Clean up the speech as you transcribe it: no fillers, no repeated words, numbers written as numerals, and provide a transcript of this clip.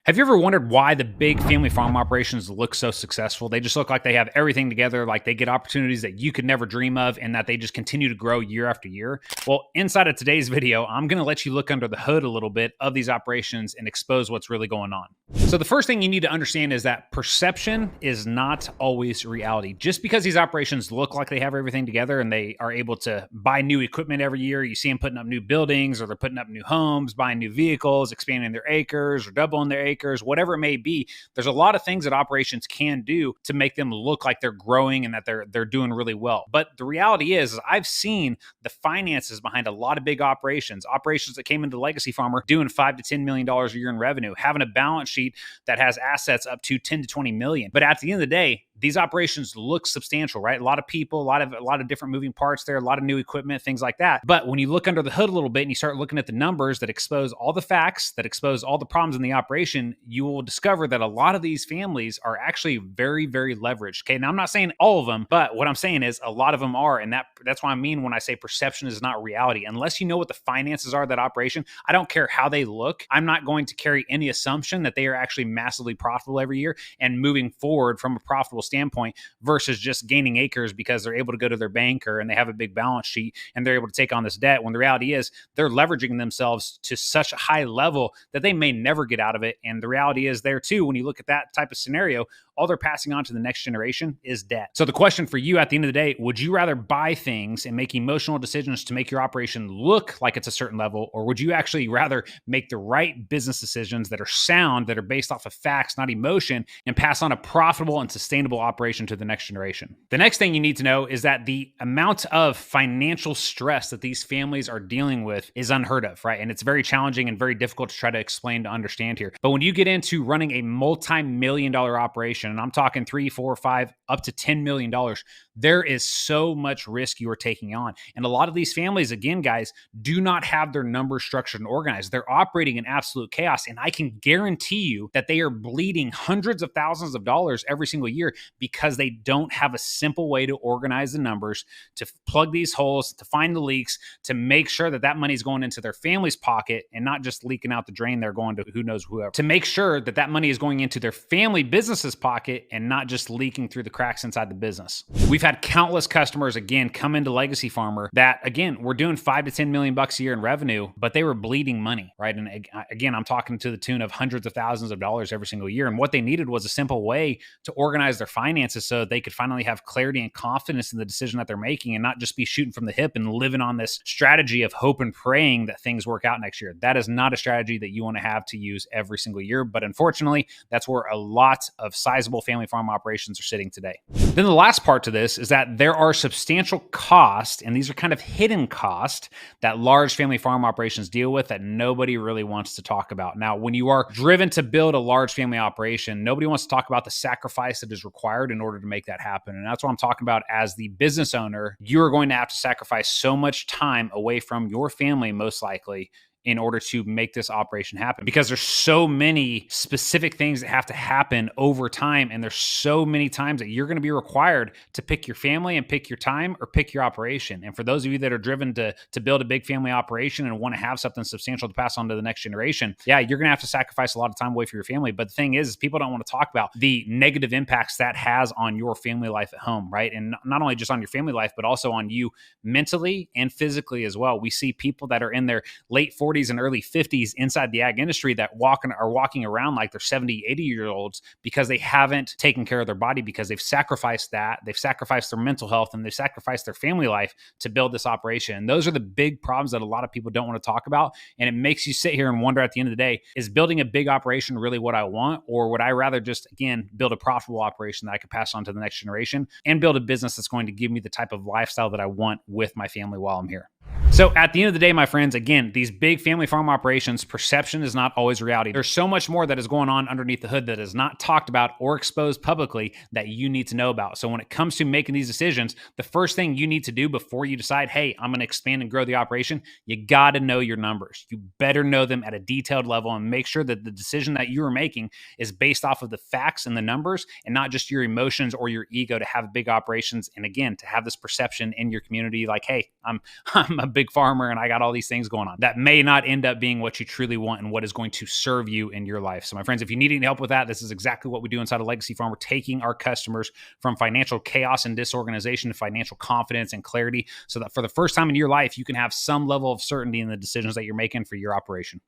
Have you ever wondered why the big family farm operations look so successful? They just look like they have everything together, like they get opportunities that you could never dream of, and that they just continue to grow year after year. Well, inside of today's video, I'm going to let you look under the hood a little bit of these operations and expose what's really going on. So the first thing you need to understand is that perception is not always reality. Just because these operations look like they have everything together and they are able to buy new equipment every year, you see them putting up new buildings, or they're putting up new homes, buying new vehicles, expanding their acres or doubling their acres, whatever it may be. There's a lot of things that operations can do to make them look like they're growing and that they're doing really well. But the reality is I've seen the finances behind a lot of big operations that came into Legacy Farmer doing $5 to $10 million a year in revenue, having a balance sheet that has assets up to 10 to 20 million. But at the end of the day, these operations look substantial, right? A lot of people, a lot of different moving parts there, a lot of new equipment, things like that. But when you look under the hood a little bit and you start looking at the numbers that expose all the facts, that expose all the problems in the operation, you will discover that a lot of these families are actually very, very leveraged. Okay, now I'm not saying all of them, but what I'm saying is a lot of them are, and that's what I mean when I say perception is not reality. Unless you know what the finances are of that operation, I don't care how they look. I'm not going to carry any assumption that they are actually massively profitable every year and moving forward from a profitable standpoint versus just gaining acres because they're able to go to their banker and they have a big balance sheet and they're able to take on this debt, when the reality is they're leveraging themselves to such a high level that they may never get out of it. And the reality is there too, when you look at that type of scenario, all they're passing on to the next generation is debt. So the question for you at the end of the day, would you rather buy things and make emotional decisions to make your operation look like it's a certain level, or would you actually rather make the right business decisions that are sound, that are based off of facts, not emotion, and pass on a profitable and sustainable operation to the next generation? The next thing you need to know is that the amount of financial stress that these families are dealing with is unheard of, right? And it's very challenging and very difficult to try to explain to understand here. But when you get into running a multi-million-dollar operation, and I'm talking 3, 4, 5, up to $10 million, there is so much risk you are taking on. And a lot of these families, again, guys, do not have their numbers structured and organized. They're operating in absolute chaos. And I can guarantee you that they are bleeding hundreds of thousands of dollars every single year because they don't have a simple way to organize the numbers, to plug these holes, to find the leaks, to make sure that that money is going into their family's pocket and not just leaking out the drain. They're going to who knows whoever, to make sure that that money is going into their family business's pocket and not just leaking through the cracks inside the business. We've had countless customers, again, come into Legacy Farmer that, again, we're doing $5 to $10 million a year in revenue, but they were bleeding money, right? And again, I'm talking to the tune of hundreds of thousands of dollars every single year. And what they needed was a simple way to organize their finances so they could finally have clarity and confidence in the decision that they're making and not just be shooting from the hip and living on this strategy of hope and praying that things work out next year. That is not a strategy that you want to have to use every single year. But unfortunately, that's where a lot of sizable family farm operations are sitting today. Then the last part to this is that there are substantial costs, and these are kind of hidden costs that large family farm operations deal with that nobody really wants to talk about. Now, when you are driven to build a large family operation, nobody wants to talk about the sacrifice that is required in order to make that happen. And that's what I'm talking about. As the business owner, you're going to have to sacrifice so much time away from your family, most likely, in order to make this operation happen, because there's so many specific things that have to happen over time. And there's so many times that you're going to be required to pick your family and pick your time or pick your operation. And for those of you that are driven to build a big family operation and want to have something substantial to pass on to the next generation, yeah, you're going to have to sacrifice a lot of time away from your family. But the thing is people don't want to talk about the negative impacts that has on your family life at home, right? And not only just on your family life, but also on you mentally and physically as well. We see people that are in their late 40s and early 50s inside the ag industry that are walking around like they're 70, 80-year-olds because they haven't taken care of their body, because they've sacrificed that. They've sacrificed their mental health and they've sacrificed their family life to build this operation. And those are the big problems that a lot of people don't want to talk about. And it makes you sit here and wonder at the end of the day, is building a big operation really what I want? Or would I rather just, again, build a profitable operation that I could pass on to the next generation and build a business that's going to give me the type of lifestyle that I want with my family while I'm here? So at the end of the day, my friends, again, these big family farm operations, perception is not always reality. There's so much more that is going on underneath the hood that is not talked about or exposed publicly that you need to know about. So when it comes to making these decisions, the first thing you need to do before you decide, hey, I'm going to expand and grow the operation, you got to know your numbers. You better know them at a detailed level and make sure that the decision that you are making is based off of the facts and the numbers and not just your emotions or your ego to have big operations. And again, to have this perception in your community like, hey, I'm I'm a big farmer and I got all these things going on. That may not end up being what you truly want and what is going to serve you in your life. So my friends, if you need any help with that, this is exactly what we do inside of Legacy Farm. We're taking our customers from financial chaos and disorganization to financial confidence and clarity, so that for the first time in your life, you can have some level of certainty in the decisions that you're making for your operation.